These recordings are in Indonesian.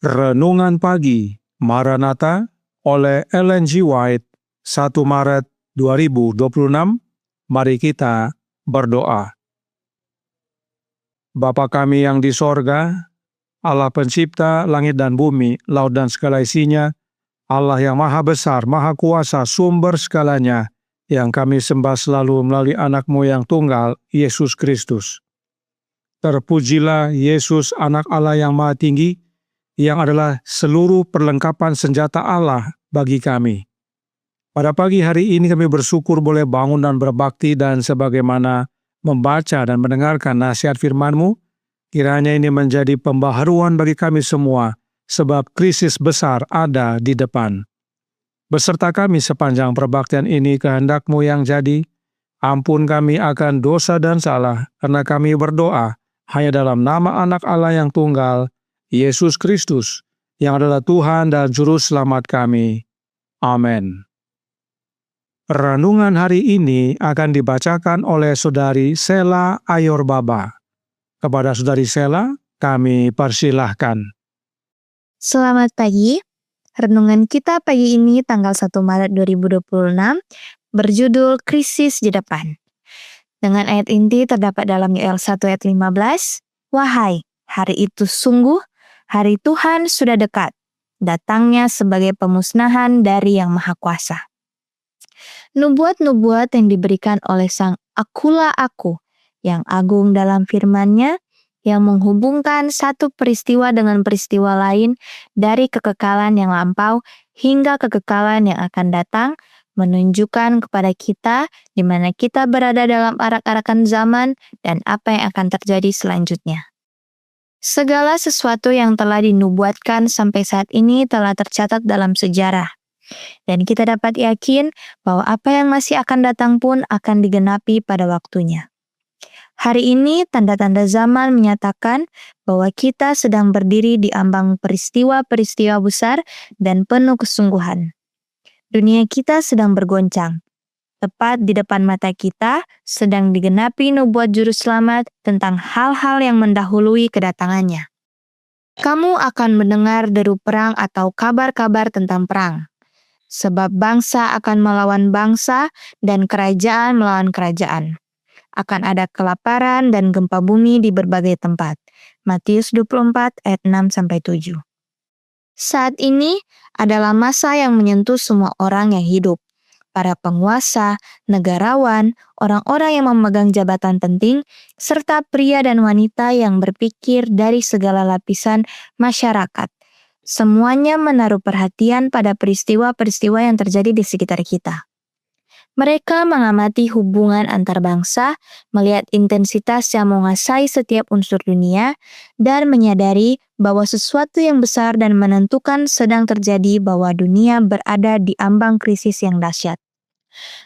Renungan Pagi Maranatha oleh Ellen G. White, 1 Maret 2026. Mari kita berdoa. Bapa kami yang di sorga, Allah pencipta langit dan bumi, laut dan segala isinya, Allah yang maha besar, maha kuasa, sumber segalanya, yang kami sembah selalu melalui anak-Mu yang tunggal, Yesus Kristus. Terpujilah Yesus, anak Allah yang maha tinggi, yang adalah seluruh perlengkapan senjata Allah bagi kami. Pada pagi hari ini kami bersyukur boleh bangun dan berbakti, dan sebagaimana membaca dan mendengarkan nasihat firman-Mu, kiranya ini menjadi pembaharuan bagi kami semua, sebab krisis besar ada di depan. Beserta kami sepanjang perbaktian ini, kehendak-Mu yang jadi. Ampun kami akan dosa dan salah, karena kami berdoa hanya dalam nama anak Allah yang tunggal, Yesus Kristus, yang adalah Tuhan dan Juru Selamat kami. Amin. Renungan hari ini akan dibacakan oleh Saudari Sela Ayorbaba. Kepada Saudari Sela, kami persilahkan. Selamat pagi. Renungan kita pagi ini tanggal 1 Maret 2026 berjudul Krisis di Depan. Dengan ayat inti terdapat dalam Yoel 1 ayat 15, "Wahai, hari itu sungguh, hari Tuhan sudah dekat, datangnya sebagai pemusnahan dari Yang Maha Kuasa." Nubuat-nubuat yang diberikan oleh Sang Akulah Aku, yang agung dalam firman-Nya, yang menghubungkan satu peristiwa dengan peristiwa lain dari kekekalan yang lampau hingga kekekalan yang akan datang, menunjukkan kepada kita di mana kita berada dalam arak-arakan zaman dan apa yang akan terjadi selanjutnya. Segala sesuatu yang telah dinubuatkan sampai saat ini telah tercatat dalam sejarah. Dan kita dapat yakin bahwa apa yang masih akan datang pun akan digenapi pada waktunya. Hari ini tanda-tanda zaman menyatakan bahwa kita sedang berdiri di ambang peristiwa-peristiwa besar dan penuh kesungguhan. Dunia kita sedang bergoncang. Tepat di depan mata kita sedang digenapi nubuat Juru Selamat tentang hal-hal yang mendahului kedatangannya. Kamu akan mendengar deru perang atau kabar-kabar tentang perang. Sebab bangsa akan melawan bangsa dan kerajaan melawan kerajaan. Akan ada kelaparan dan gempa bumi di berbagai tempat. Matius 24 ayat 6-7. Saat ini adalah masa yang menyentuh semua orang yang hidup. Para penguasa, negarawan, orang-orang yang memegang jabatan penting, serta pria dan wanita yang berpikir dari segala lapisan masyarakat. Semuanya menaruh perhatian pada peristiwa-peristiwa yang terjadi di sekitar kita. Mereka mengamati hubungan antar bangsa, melihat intensitas yang menguasai setiap unsur dunia, dan menyadari bahwa sesuatu yang besar dan menentukan sedang terjadi, bahwa dunia berada di ambang krisis yang dahsyat.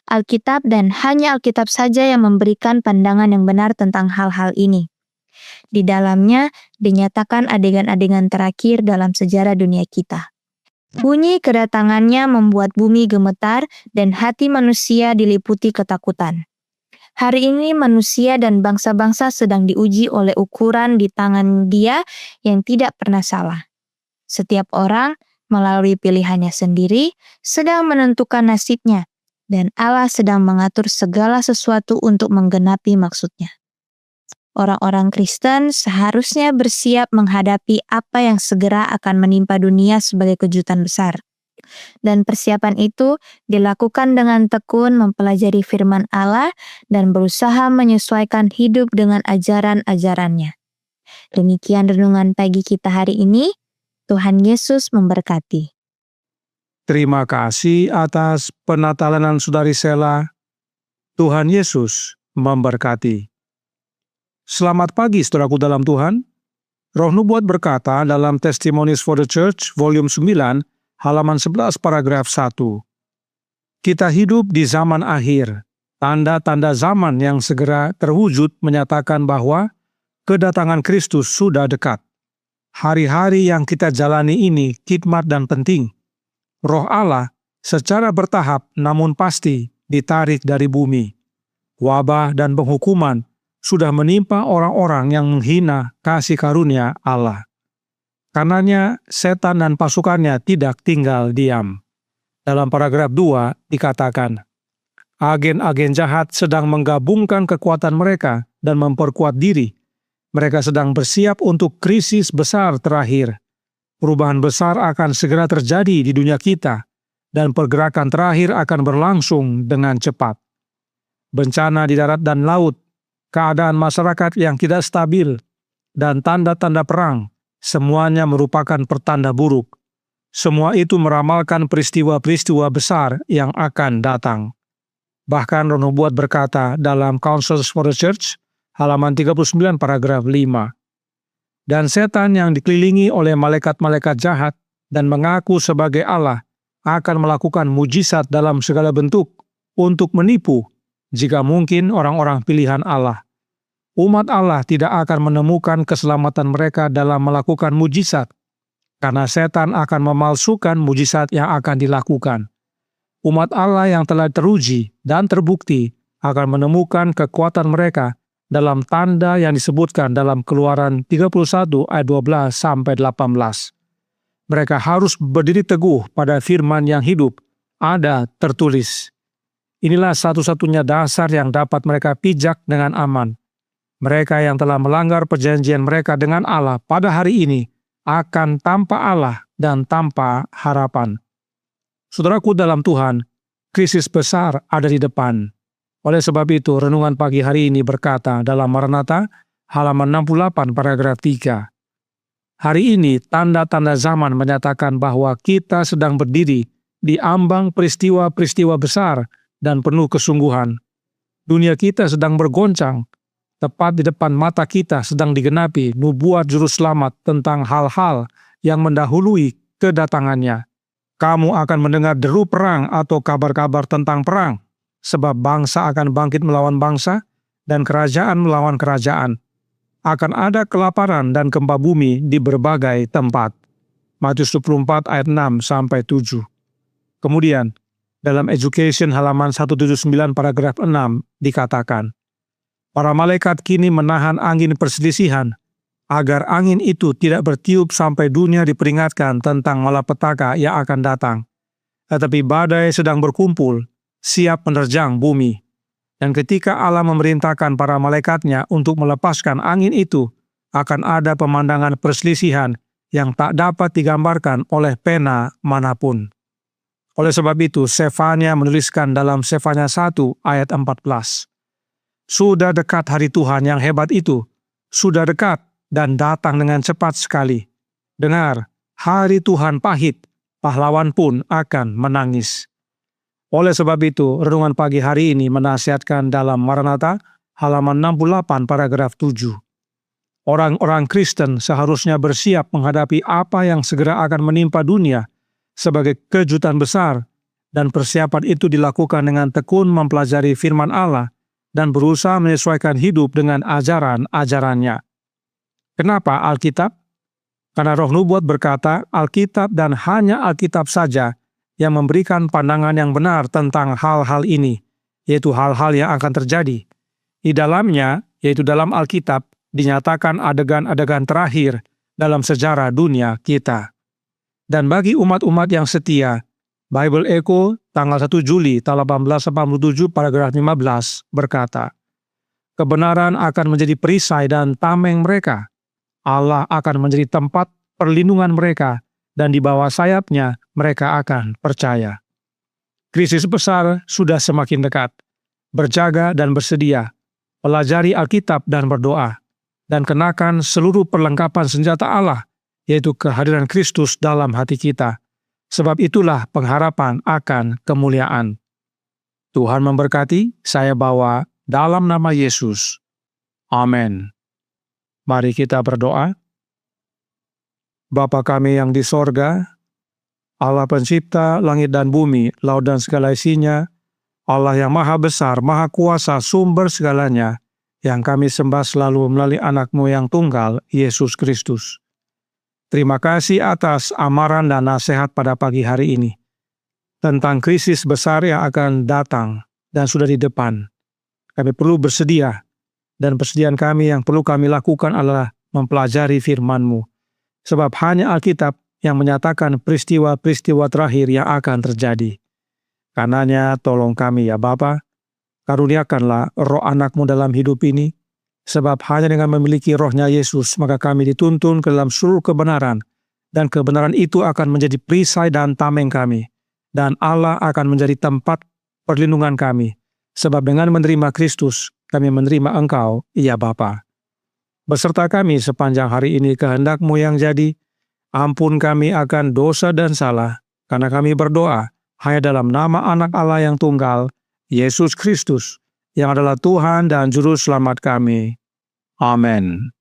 Alkitab dan hanya Alkitab saja yang memberikan pandangan yang benar tentang hal-hal ini. Di dalamnya dinyatakan adegan-adegan terakhir dalam sejarah dunia kita. Bunyi kedatangannya membuat bumi gemetar dan hati manusia diliputi ketakutan. Hari ini manusia dan bangsa-bangsa sedang diuji oleh ukuran di tangan Dia yang tidak pernah salah. Setiap orang melalui pilihannya sendiri sedang menentukan nasibnya, dan Allah sedang mengatur segala sesuatu untuk menggenapi maksudnya. Orang-orang Kristen seharusnya bersiap menghadapi apa yang segera akan menimpa dunia sebagai kejutan besar. Dan persiapan itu dilakukan dengan tekun mempelajari firman Allah dan berusaha menyesuaikan hidup dengan ajaran-ajarannya. Demikian renungan pagi kita hari ini. Tuhan Yesus memberkati. Terima kasih atas penatalanan Saudari Sela. Tuhan Yesus memberkati. Selamat pagi saudaraku dalam Tuhan. Roh Nubuat berkata dalam Testimonies for the Church, volume 9, halaman 11 paragraf 1. Kita hidup di zaman akhir. Tanda-tanda zaman yang segera terwujud menyatakan bahwa kedatangan Kristus sudah dekat. Hari-hari yang kita jalani ini khidmat dan penting. Roh Allah secara bertahap namun pasti ditarik dari bumi. Wabah dan penghukuman sudah menimpa orang-orang yang menghina kasih karunia Allah. Karenanya setan dan pasukannya tidak tinggal diam. Dalam paragraf 2 dikatakan, agen-agen jahat sedang menggabungkan kekuatan mereka dan memperkuat diri. Mereka sedang bersiap untuk krisis besar terakhir. Perubahan besar akan segera terjadi di dunia kita, dan pergerakan terakhir akan berlangsung dengan cepat. Bencana di darat dan laut, keadaan masyarakat yang tidak stabil, dan tanda-tanda perang, semuanya merupakan pertanda buruk. Semua itu meramalkan peristiwa-peristiwa besar yang akan datang. Bahkan Roh Nubuat berkata dalam Counsels for the Church, halaman 39 paragraf 5. Dan setan yang dikelilingi oleh malaikat-malaikat jahat dan mengaku sebagai Allah akan melakukan mujizat dalam segala bentuk untuk menipu, jika mungkin, orang-orang pilihan Allah. Umat Allah tidak akan menemukan keselamatan mereka dalam melakukan mujizat, karena setan akan memalsukan mujizat yang akan dilakukan. Umat Allah yang telah teruji dan terbukti akan menemukan kekuatan mereka dalam tanda yang disebutkan dalam Keluaran 31 ayat 12 sampai 18. Mereka harus berdiri teguh pada firman yang hidup, ada tertulis. Inilah satu-satunya dasar yang dapat mereka pijak dengan aman. Mereka yang telah melanggar perjanjian mereka dengan Allah pada hari ini akan tanpa Allah dan tanpa harapan. Saudaraku dalam Tuhan, krisis besar ada di depan. Oleh sebab itu, renungan pagi hari ini berkata dalam Maranatha, halaman 68 paragraf 3. Hari ini, tanda-tanda zaman menyatakan bahwa kita sedang berdiri di ambang peristiwa-peristiwa besar dan penuh kesungguhan. Dunia kita sedang bergoncang. Tepat di depan mata kita sedang digenapi nubuat juru selamat tentang hal-hal yang mendahului kedatangannya. Kamu akan mendengar deru perang atau kabar-kabar tentang perang, sebab bangsa akan bangkit melawan bangsa dan kerajaan melawan kerajaan. Akan ada kelaparan dan gempa bumi di berbagai tempat. Matius 24 ayat 6 sampai 7. Kemudian, dalam Education halaman 179 paragraf 6 dikatakan, para malaikat kini menahan angin perselisihan, agar angin itu tidak bertiup sampai dunia diperingatkan tentang malapetaka yang akan datang. Tetapi badai sedang berkumpul, siap menerjang bumi. Dan ketika Allah memerintahkan para malaikatnya untuk melepaskan angin itu, akan ada pemandangan perselisihan yang tak dapat digambarkan oleh pena manapun. Oleh sebab itu, Sefanya menuliskan dalam Sefanya 1 ayat 14. Sudah dekat hari Tuhan yang hebat itu, sudah dekat dan datang dengan cepat sekali. Dengar, hari Tuhan pahit, pahlawan pun akan menangis. Oleh sebab itu, renungan pagi hari ini menasihatkan dalam Maranatha, halaman 68 paragraf 7. Orang-orang Kristen seharusnya bersiap menghadapi apa yang segera akan menimpa dunia sebagai kejutan besar, dan persiapan itu dilakukan dengan tekun mempelajari firman Allah dan berusaha menyesuaikan hidup dengan ajaran-ajarannya. Kenapa Alkitab? Karena Roh Nubuat berkata Alkitab dan hanya Alkitab saja yang memberikan pandangan yang benar tentang hal-hal ini, yaitu hal-hal yang akan terjadi. Di dalamnya, yaitu dalam Alkitab, dinyatakan adegan-adegan terakhir dalam sejarah dunia kita. Dan bagi umat-umat yang setia, Bible Echo tanggal 1 Juli tahun 1887 paragraf 15 berkata, kebenaran akan menjadi perisai dan tameng mereka. Allah akan menjadi tempat perlindungan mereka, dan di bawah sayapnya mereka akan percaya. Krisis besar sudah semakin dekat. Berjaga dan bersedia, pelajari Alkitab dan berdoa, dan kenakan seluruh perlengkapan senjata Allah, yaitu kehadiran Kristus dalam hati kita. Sebab itulah pengharapan akan kemuliaan. Tuhan memberkati, saya bawa dalam nama Yesus. Amin. Mari kita berdoa. Bapa kami yang di sorga, Allah pencipta langit dan bumi, laut dan segala isinya, Allah yang maha besar, maha kuasa, sumber segalanya, yang kami sembah selalu melalui anak-Mu yang tunggal, Yesus Kristus. Terima kasih atas amaran dan nasihat pada pagi hari ini, tentang krisis besar yang akan datang dan sudah di depan. Kami perlu bersedia, dan persediaan kami yang perlu kami lakukan adalah mempelajari firman-Mu, sebab hanya Alkitab yang menyatakan peristiwa-peristiwa terakhir yang akan terjadi. Karenanya tolong kami ya Bapa, karuniakanlah roh anak-Mu dalam hidup ini, sebab hanya dengan memiliki rohnya Yesus, maka kami dituntun ke dalam seluruh kebenaran, dan kebenaran itu akan menjadi perisai dan tameng kami, dan Allah akan menjadi tempat perlindungan kami, sebab dengan menerima Kristus, kami menerima Engkau, ya Bapa. Beserta kami sepanjang hari ini kehendak-Mu yang jadi, ampun kami akan dosa dan salah, karena kami berdoa hanya dalam nama Anak Allah yang tunggal, Yesus Kristus, yang adalah Tuhan dan Juru Selamat kami. Amin.